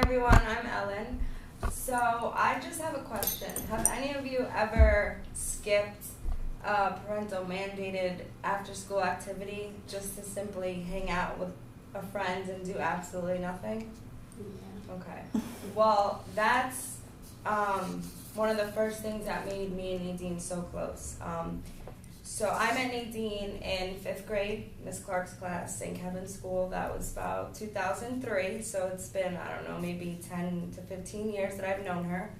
everyone, I'm Ellen. So I just have a question. Have any of you ever skipped a parental mandated after school activity just to simply hang out with a friend and do absolutely nothing? Yeah. Okay. Well, that's one of the first things that made me and Nadine so close. So I met Nadine in 5th grade, Miss Clark's class, St. Kevin's School. That was about 2003, so it's been, I don't know, maybe 10 to 15 years that I've known her.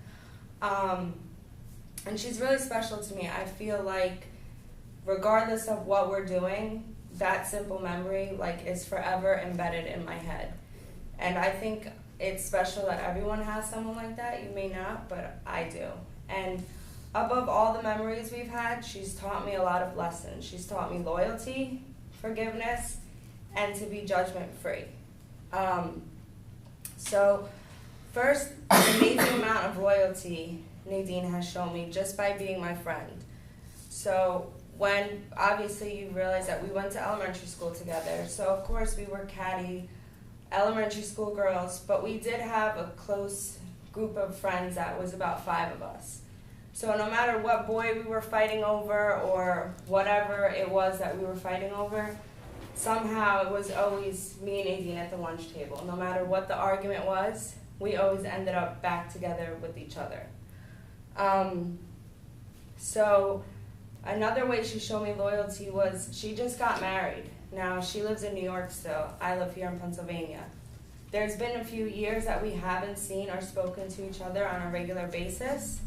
And she's really special to me. I feel like regardless of what we're doing, that simple memory is forever embedded in my head. And I think it's special that everyone has someone like that. You may not, but I do. And above all the memories we've had, she's taught me a lot of lessons. She's taught me loyalty, forgiveness, and to be judgment-free. So first, the amazing amount of loyalty Nadine has shown me just by being my friend. So when, obviously, you realize that we went to elementary school together. So, of course, we were catty elementary school girls, but we did have a close group of friends that was about 5 of us. So no matter what boy we were fighting over or whatever it was that we were fighting over, somehow it was always me and Nadine at the lunch table. No matter what the argument was, we always ended up back together with each other. So another way she showed me loyalty was she just got married. Now, she lives in New York still. I live here in Pennsylvania. There's been a few years that we haven't seen or spoken to each other on a regular basis.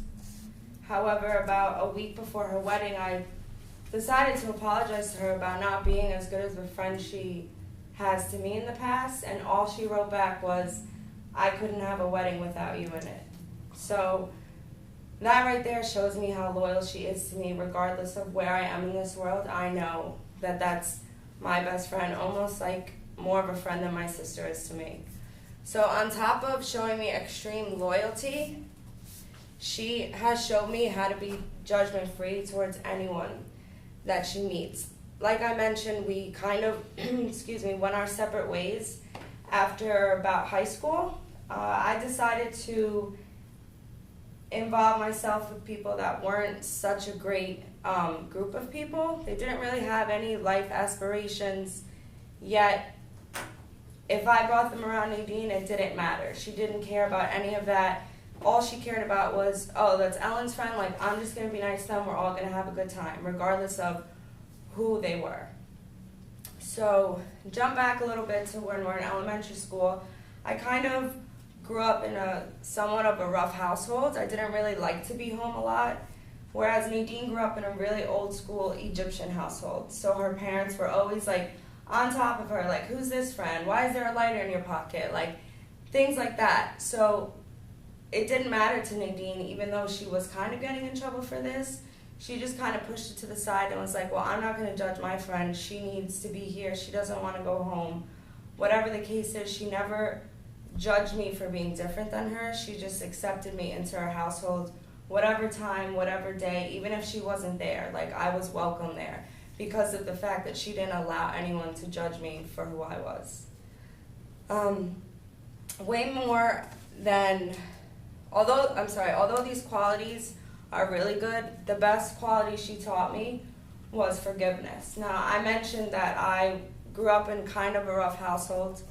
However, about a week before her wedding, I decided to apologize to her about not being as good as the friend she has to me in the past, and all she wrote back was, "I couldn't have a wedding without you in it." So that right there shows me how loyal she is to me, regardless of where I am in this world. I know that that's my best friend, almost like more of a friend than my sister is to me. So on top of showing me extreme loyalty, she has shown me how to be judgment-free towards anyone that she meets. Like I mentioned, we kind of, went our separate ways after about high school. I decided to involve myself with people that weren't such a great group of people. They didn't really have any life aspirations, yet if I brought them around Nadine, it didn't matter. She didn't care about any of that. All she cared about was, oh, that's Ellen's friend, I'm just going to be nice to them, we're all going to have a good time, regardless of who they were. So, jump back a little bit to when we're in elementary school. I kind of grew up in a somewhat of a rough household. I didn't really like to be home a lot, whereas Nadine grew up in a really old school Egyptian household. So her parents were always on top of her, who's this friend? Why is there a lighter in your pocket? Things like that. So it didn't matter to Nadine, even though she was kind of getting in trouble for this. She just kind of pushed it to the side and was like, well, I'm not going to judge my friend. She needs to be here. She doesn't want to go home. Whatever the case is, she never judged me for being different than her. She just accepted me into her household, whatever time, whatever day, even if she wasn't there. I was welcome there because of the fact that she didn't allow anyone to judge me for who I was. Way more than... Although these qualities are really good, the best quality she taught me was forgiveness. Now, I mentioned that I grew up in kind of a rough household.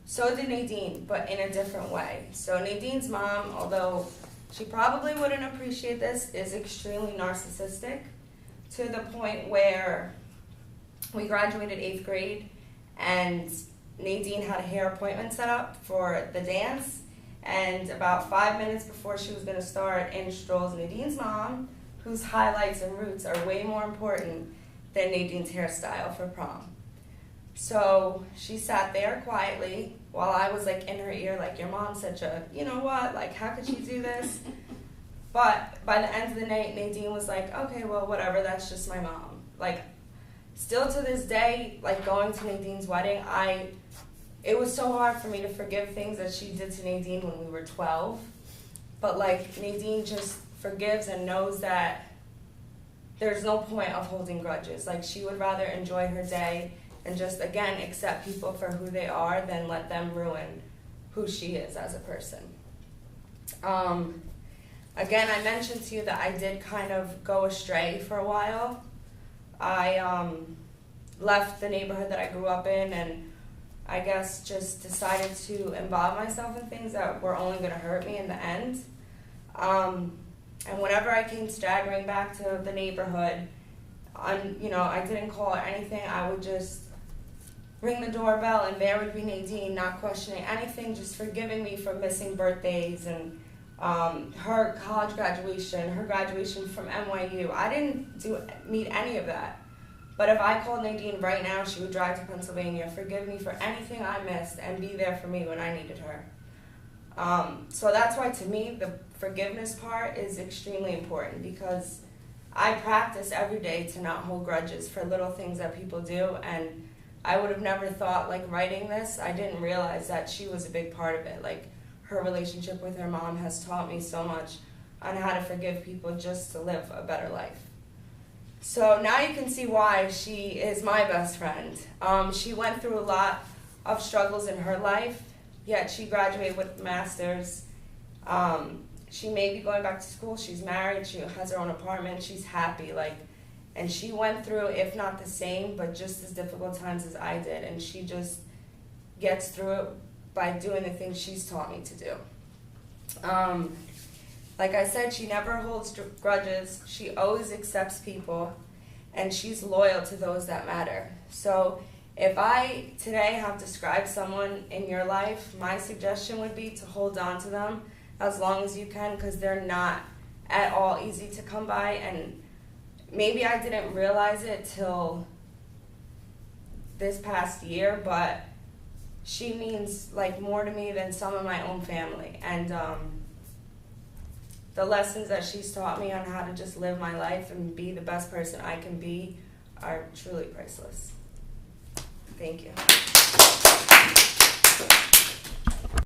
So did Nadine, but in a different way. So Nadine's mom, although she probably wouldn't appreciate this, is extremely narcissistic to the point where we graduated 8th grade and Nadine had a hair appointment set up for the dance. And about 5 minutes before she was going to start, in strolls Nadine's mom, whose highlights and roots are way more important than Nadine's hairstyle for prom. So she sat there quietly while I was in her ear, your mom's such a, you know what, how could she do this? But by the end of the night, Nadine was like, okay, well, whatever, that's just my mom. Still to this day, going to Nadine's wedding, it was so hard for me to forgive things that she did to Nadine when we were 12. But Nadine just forgives and knows that there's no point of holding grudges. She would rather enjoy her day and just, again, accept people for who they are than let them ruin who she is as a person. Again, I mentioned to you that I did kind of go astray for a while. I left the neighborhood that I grew up in and I guess just decided to involve myself in things that were only going to hurt me in the end. And whenever I came staggering back to the neighborhood, I didn't call or anything. I would just ring the doorbell and there would be Nadine, not questioning anything, just forgiving me for missing birthdays and her college graduation, her graduation from NYU. I didn't need any of that. But if I called Nadine right now, she would drive to Pennsylvania, forgive me for anything I missed, and be there for me when I needed her. So that's why, to me, the forgiveness part is extremely important, because I practice every day to not hold grudges for little things that people do, and I would have never thought, like, writing this, I didn't realize that she was a big part of it. Like, her relationship with her mom has taught me so much on how to forgive people just to live a better life. So now you can see why she is my best friend. She went through a lot of struggles in her life, yet she graduated with a master's. She may be going back to school, she's married, she has her own apartment, she's happy, and she went through, if not the same, but just as difficult times as I did, and she just gets through it by doing the things she's taught me to do. Like I said, she never holds grudges, she always accepts people, and she's loyal to those that matter. So if I today have to describe someone in your life, my suggestion would be to hold on to them as long as you can, because they're not at all easy to come by, and maybe I didn't realize it till this past year, but she means more to me than some of my own family. And the lessons that she's taught me on how to just live my life and be the best person I can be are truly priceless. Thank you.